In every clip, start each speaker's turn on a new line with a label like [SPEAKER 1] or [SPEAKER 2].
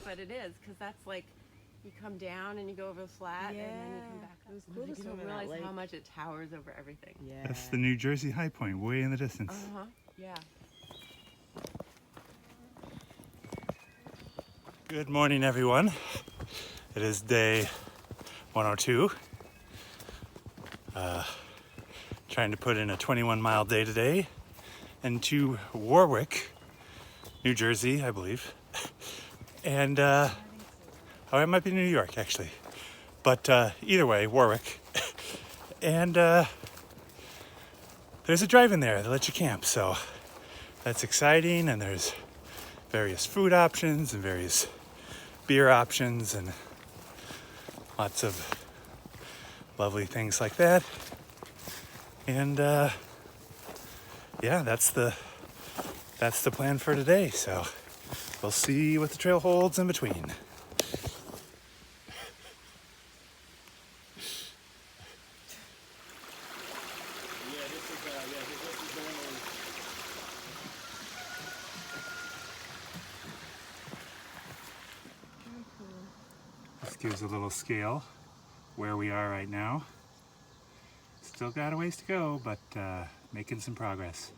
[SPEAKER 1] But it is, because that's like you come down and you go over the flat, and then you come back up.
[SPEAKER 2] It was cool to
[SPEAKER 1] You
[SPEAKER 2] swim
[SPEAKER 1] don't
[SPEAKER 2] in that
[SPEAKER 1] realize
[SPEAKER 2] lake.
[SPEAKER 1] how much it towers over everything.
[SPEAKER 2] Yeah.
[SPEAKER 3] That's the New Jersey high point, way in the distance.
[SPEAKER 1] Yeah.
[SPEAKER 3] Good morning, everyone. It is day 102. Trying to put in a 21-mile day today into Warwick, New Jersey, I believe. And, oh, it might be New York, actually. But either way, Warwick. And there's a drive-in there that lets you camp, so that's exciting. And there's various food options and various beer options and lots of lovely things like that. And yeah, that's the plan for today. So we'll see what the trail holds in between. This gives a little scale where we are right now. Still got a ways to go, but making some progress.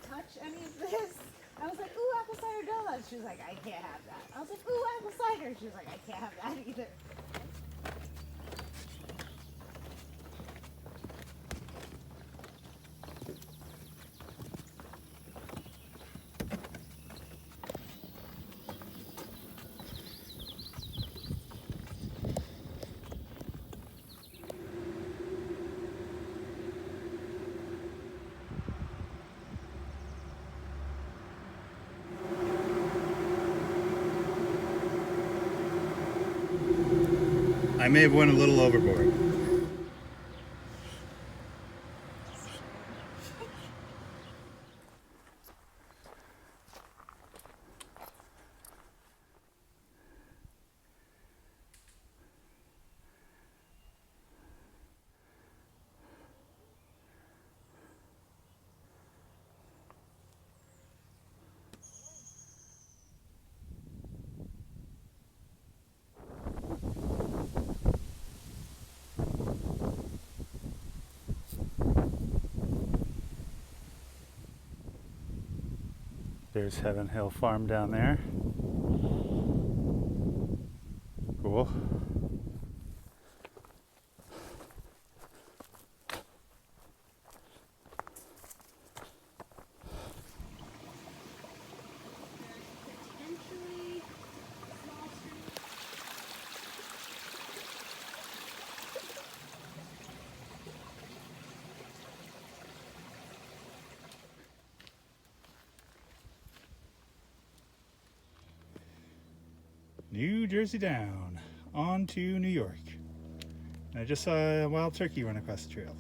[SPEAKER 2] Touch any of this? I was like, ooh, apple cider donuts. She was like, I can't have that. I was like, ooh, apple cider. She was like, I can't have that either.
[SPEAKER 3] I may have went a little overboard. There's Heaven Hill Farm down there. Cool. New Jersey down, on to New York. And I just saw a wild turkey run across the trail.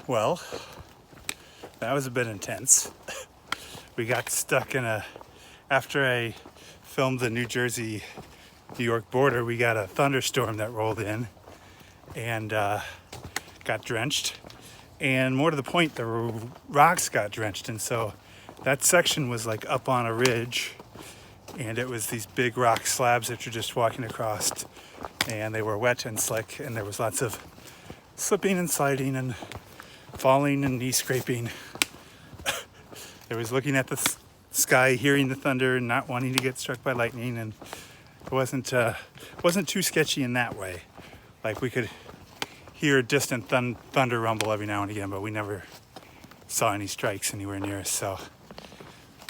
[SPEAKER 3] Well, that was a bit intense. We got stuck in after I filmed the New Jersey New York border, we got a thunderstorm that rolled in and got drenched. And more to the point, the rocks got drenched. And so that section was like up on a ridge, and it was these big rock slabs that you're just walking across, and they were wet and slick, and there was lots of slipping and sliding and falling and knee scraping. There was looking at the sky, hearing the thunder and not wanting to get struck by lightning, and It wasn't too sketchy in that way. Like we could hear a distant thunder rumble every now and again, but we never saw any strikes anywhere near us. So,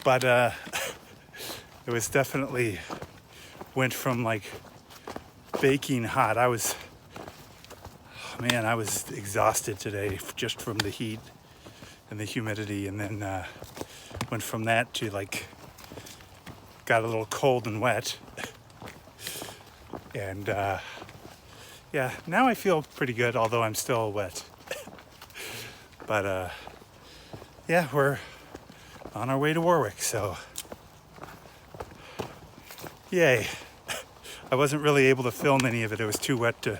[SPEAKER 3] but it was definitely went from like baking hot. I was exhausted today just from the heat and the humidity, and then went from that to like got a little cold and wet. And yeah, now I feel pretty good, although I'm still wet. But yeah, we're on our way to Warwick, so yay. I wasn't really able to film any of it. It was too wet to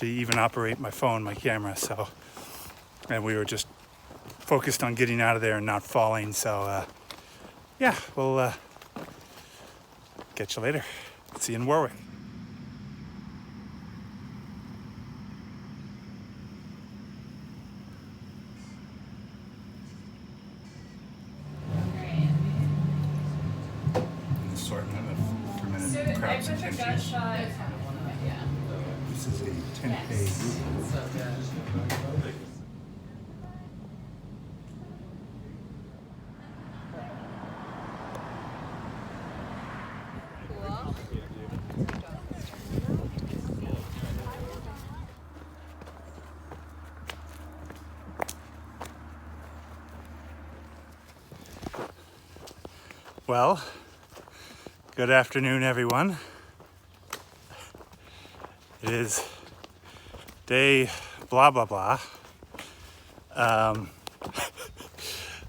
[SPEAKER 3] even operate my phone, my camera, so, and we were just focused on getting out of there and not falling, so yeah, we'll catch you later. See you in Warwick. An assortment of fermented crabs and kimchi. This is a tempeh Reuben. Well, good afternoon, everyone. It is day blah blah blah.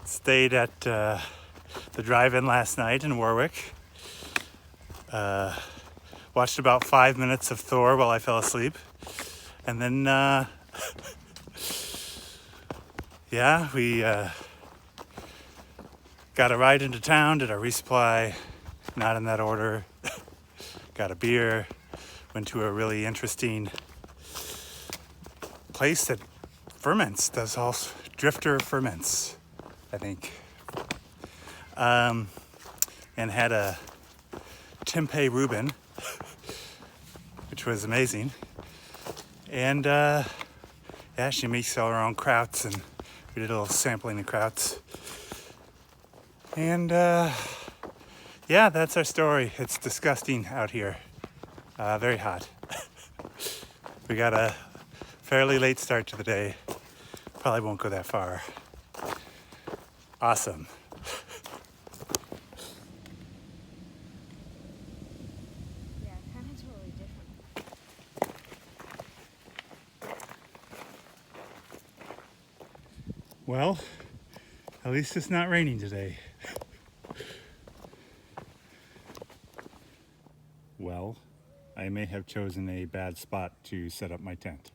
[SPEAKER 3] Stayed at the drive-in last night in Warwick. Watched about 5 minutes of Thor while I fell asleep, and then yeah, we got a ride into town, did our resupply, not in that order. Got a beer, went to a really interesting place that ferments, does all drifter ferments, I think. And had a tempeh Reuben, which was amazing. And yeah, she makes all her own krauts, and we did a little sampling of krauts. And yeah, that's our story. It's disgusting out here. Very hot. We got a fairly late start to the day. Probably won't go that far. Awesome.
[SPEAKER 2] Yeah, kind of totally different.
[SPEAKER 3] Well, at least it's not raining today. Well, I may have chosen a bad spot to set up my tent.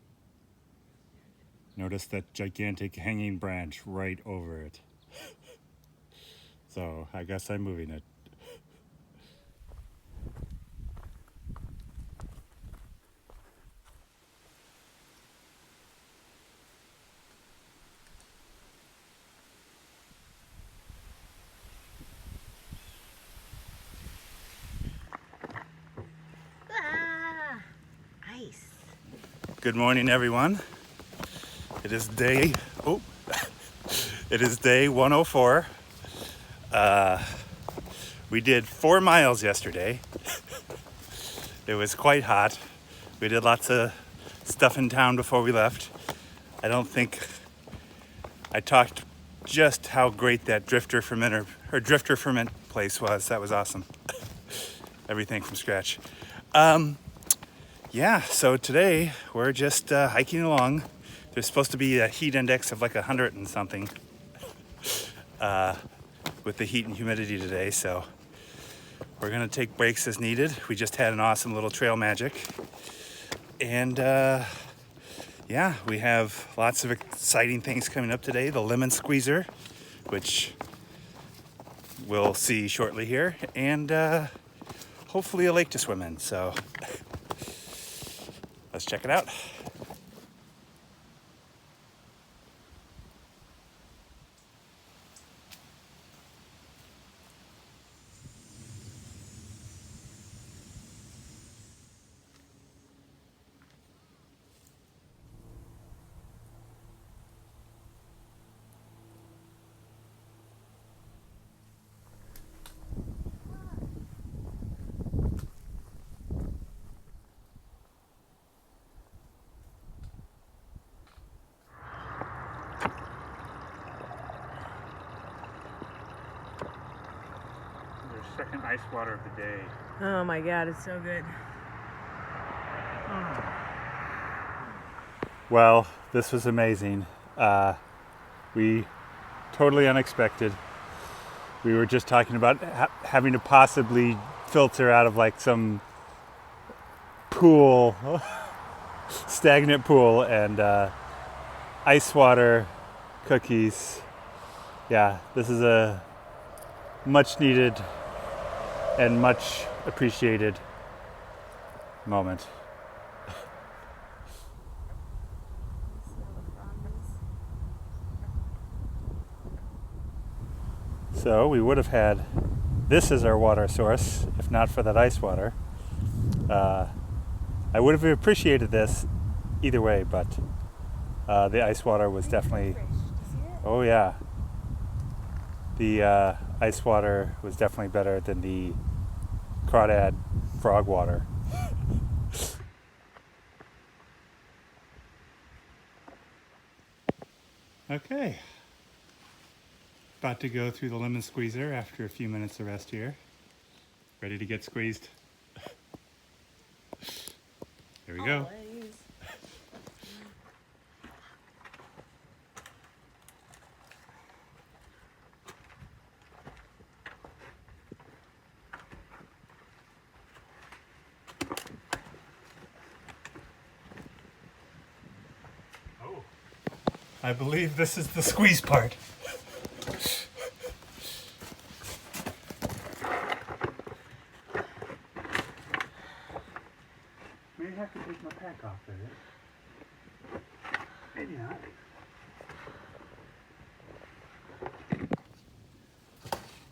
[SPEAKER 3] Notice that gigantic hanging branch right over it. So I guess I'm moving it.
[SPEAKER 2] Ice.
[SPEAKER 3] Good morning, everyone. It is day 104. We did 4 miles yesterday. It was quite hot. We did lots of stuff in town before we left. I don't think I talked just how great that drifter ferment place was. That was awesome. Everything from scratch. Yeah, so today we're just hiking along. There's supposed to be a heat index of like 100 and something with the heat and humidity today, so we're gonna take breaks as needed. We just had an awesome little trail magic. And yeah, we have lots of exciting things coming up today. The lemon squeezer, which we'll see shortly here, and hopefully a lake to swim in, so let's check it out. second ice water of the day.
[SPEAKER 1] Oh my God, it's so good.
[SPEAKER 3] Well, this was amazing. We totally unexpected. We were just talking about having to possibly filter out of like some pool, stagnant pool, and ice water, cookies. Yeah, this is a much needed and much appreciated moment. So we would have had this as our water source if not for that ice water. I would have appreciated this either way, but the ice water was definitely, oh yeah, the ice water was definitely better than the crawdad frog water. Okay, about to go through the lemon squeezer after a few minutes of rest here. Ready to get squeezed. There we go. Oh, I believe this is the squeeze part. Maybe I have to take my pack off there. Maybe not.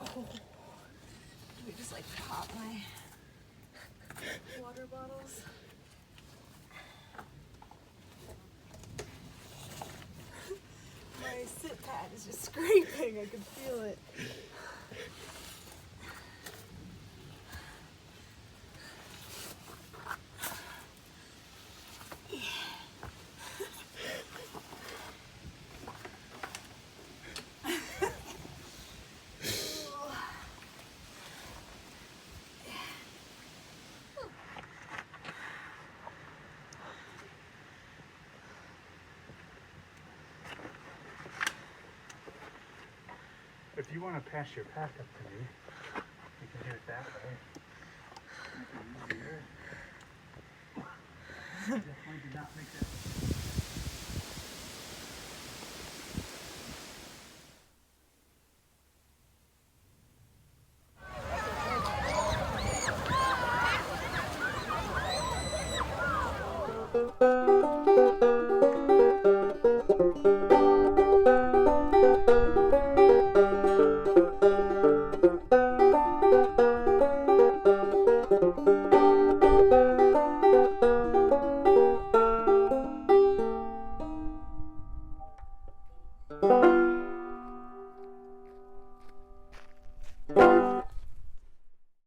[SPEAKER 2] Oh, we just like pop my water bottles. My sit pad is just scraping. I can feel it.
[SPEAKER 3] If you want to pass your pack up to me, you can do it that way. Make it easier. Definitely do not make that.